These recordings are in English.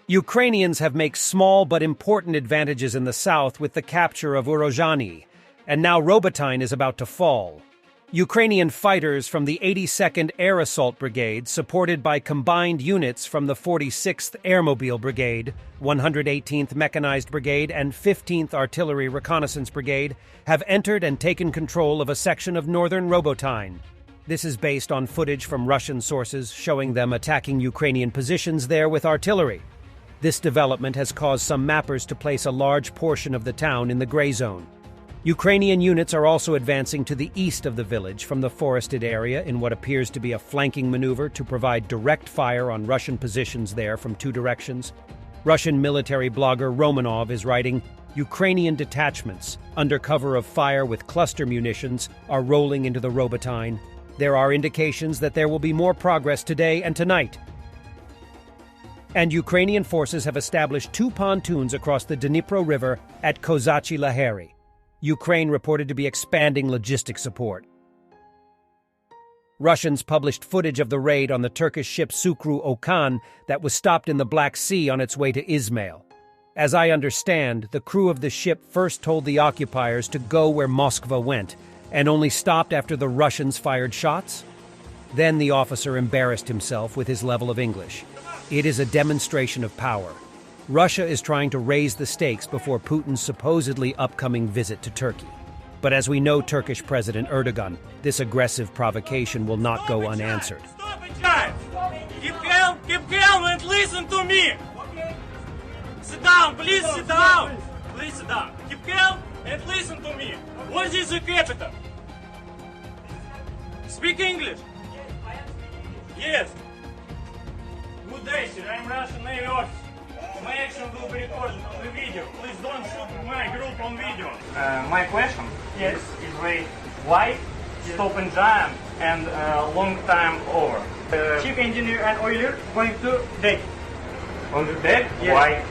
Ukrainians have made small but important advantages in the south with the capture of Urozhanie, and now Robotyne is about to fall. Ukrainian fighters from the 82nd Air Assault Brigade, supported by combined units from the 46th Airmobile Brigade, 118th Mechanized Brigade, and 15th Artillery Reconnaissance Brigade, have entered and taken control of a section of northern Robotyne. This is based on footage from Russian sources showing them attacking Ukrainian positions there with artillery. This development has caused some mappers to place a large portion of the town in the gray zone. Ukrainian units are also advancing to the east of the village from the forested area in what appears to be a flanking maneuver to provide direct fire on Russian positions there from two directions. Russian military blogger Romanov is writing, Ukrainian detachments, under cover of fire with cluster munitions, are rolling into the Robotyne. There are indications that there will be more progress today and tonight. And Ukrainian forces have established 2 pontoons across the Dnipro River at Kozachi-Laheri. Ukraine reported to be expanding logistic support. Russians published footage of the raid on the Turkish ship Sukru Okan that was stopped in the Black Sea on its way to Ismail. As I understand, the crew of the ship first told the occupiers to go where Moskva went, and only stopped after the Russians fired shots? Then the officer embarrassed himself with his level of English. It is a demonstration of power. Russia is trying to raise the stakes before Putin's supposedly upcoming visit to Turkey. But as we know Turkish President Erdogan, this aggressive provocation will not go unanswered. Stop it, guys! Keep calm and listen to me! Sit down, please sit down! Please sit down. Keep calm and listen to me. What is the capital? Speak English. Yes. Good day, sir. I'm Russian Navy officer. My action will be recorded on the video. Please don't shoot my group on video. My question is very why stop and jam and long time over? Chief engineer and oiler going to deck. On the deck? Yes. Why?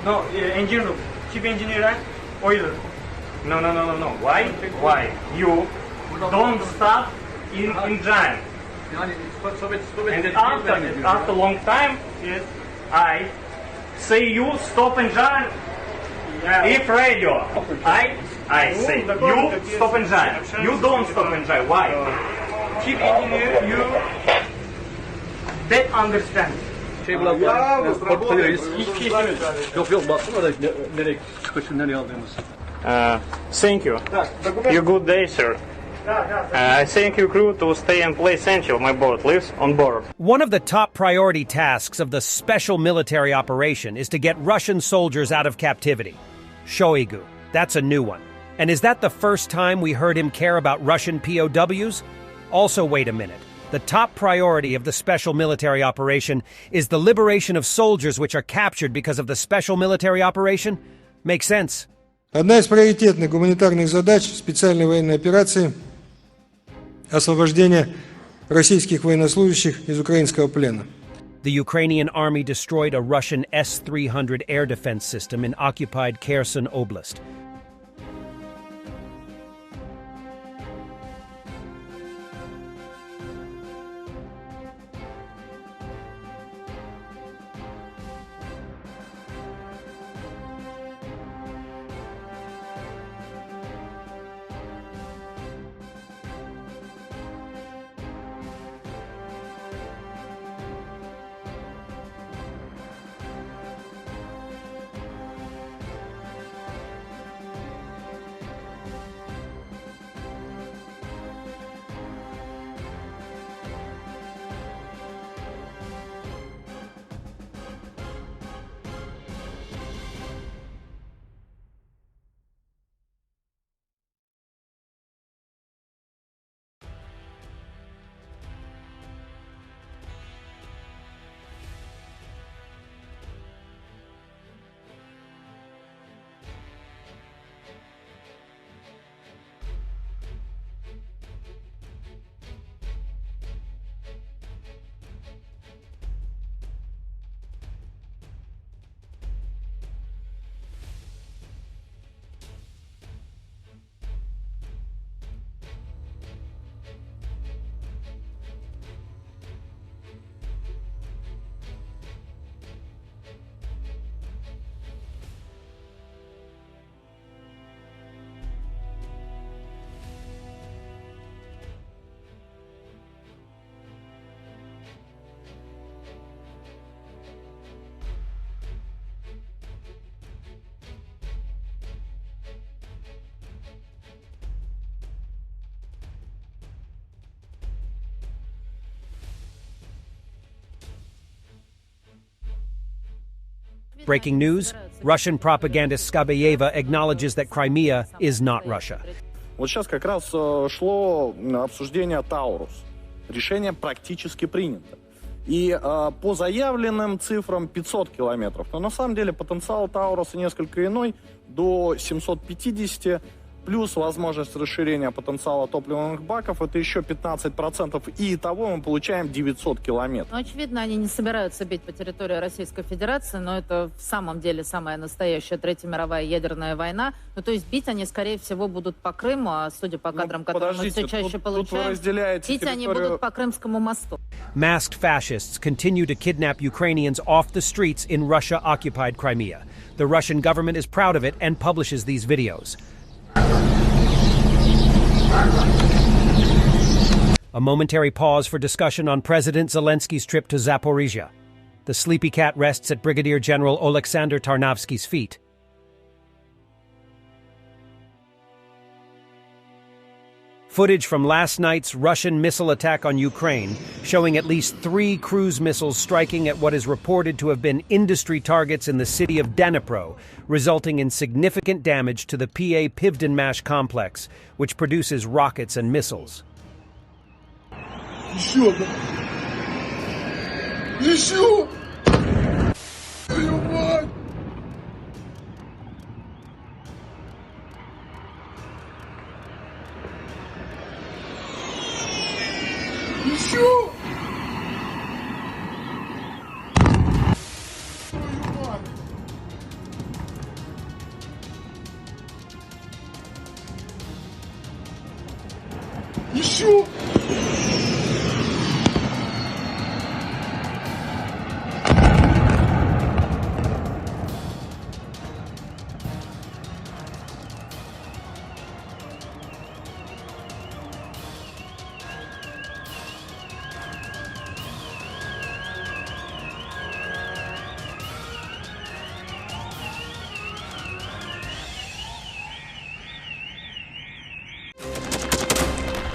No, engine room. Chief engineer and oiler. No. Why? Why? You don't stop in jam. And after long time, yes, I say you stop and jam. If radio, I say you stop and jam. You don't stop and jam. Why? Chief engineer, you that understand. Thank you. You good day, sir. I thank your crew to stay and play essential. My boat lives on board. One of the top priority tasks of the special military operation is to get Russian soldiers out of captivity. Shoigu, that's a new one. And is that the first time we heard him care about Russian POWs? Also, wait a minute. The top priority of the special military operation is the liberation of soldiers which are captured because of the special military operation? Makes sense. Одна из приоритетных гуманитарных задач специальной военной операции – освобождение российских военнослужащих из украинского плена. The Ukrainian army destroyed a Russian S-300 air defense system in occupied Kherson Oblast. Breaking news, Russian propagandist Skabayeva acknowledges that Crimea is not Russia. Вот сейчас как раз шло обсуждение Таурус. Решение практически принято. И по заявленным цифрам 500 километров. Но на самом деле потенциал Тауруса несколько иной, до 750, плюс возможность расширения потенциала топливных баков, это еще 15%. И итого мы получаем 900 километров. Ну, очевидно, они не собираются бить по территории Российской Федерации, но это в самом деле самая настоящая Третья мировая ядерная война. Ну, то есть бить они, скорее всего, будут по Крыму, а судя по кадрам, которые мы все чаще получаем, бить они будут по Крымскому мосту. Masked fascists continue to kidnap Ukrainians off the streets in Russia-occupied Crimea. The Russian government is proud of it and publishes these videos. A momentary pause for discussion on President Zelensky's trip to Zaporizhia. The sleepy cat rests at Brigadier General Oleksandr Tarnavsky's feet. Footage from last night's Russian missile attack on Ukraine, showing at least 3 cruise missiles striking at what is reported to have been industry targets in the city of Dnipro, resulting in significant damage to the PA Pivdenmash complex, which produces rockets and missiles. Еще! Еще! Твою мать! Еще! Твою мать! Еще!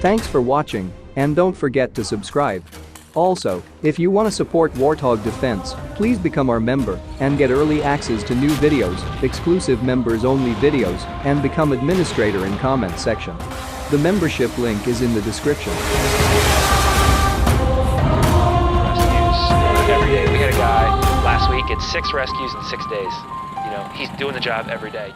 Thanks for watching, and don't forget to subscribe. Also, if you want to support Warthog Defense, please become our member and get early access to new videos, exclusive members-only videos, and become administrator in comment section. The membership link is in the description. Rescues every day. We had a guy last week, it's 6 rescues in 6 days. You know, he's doing the job every day.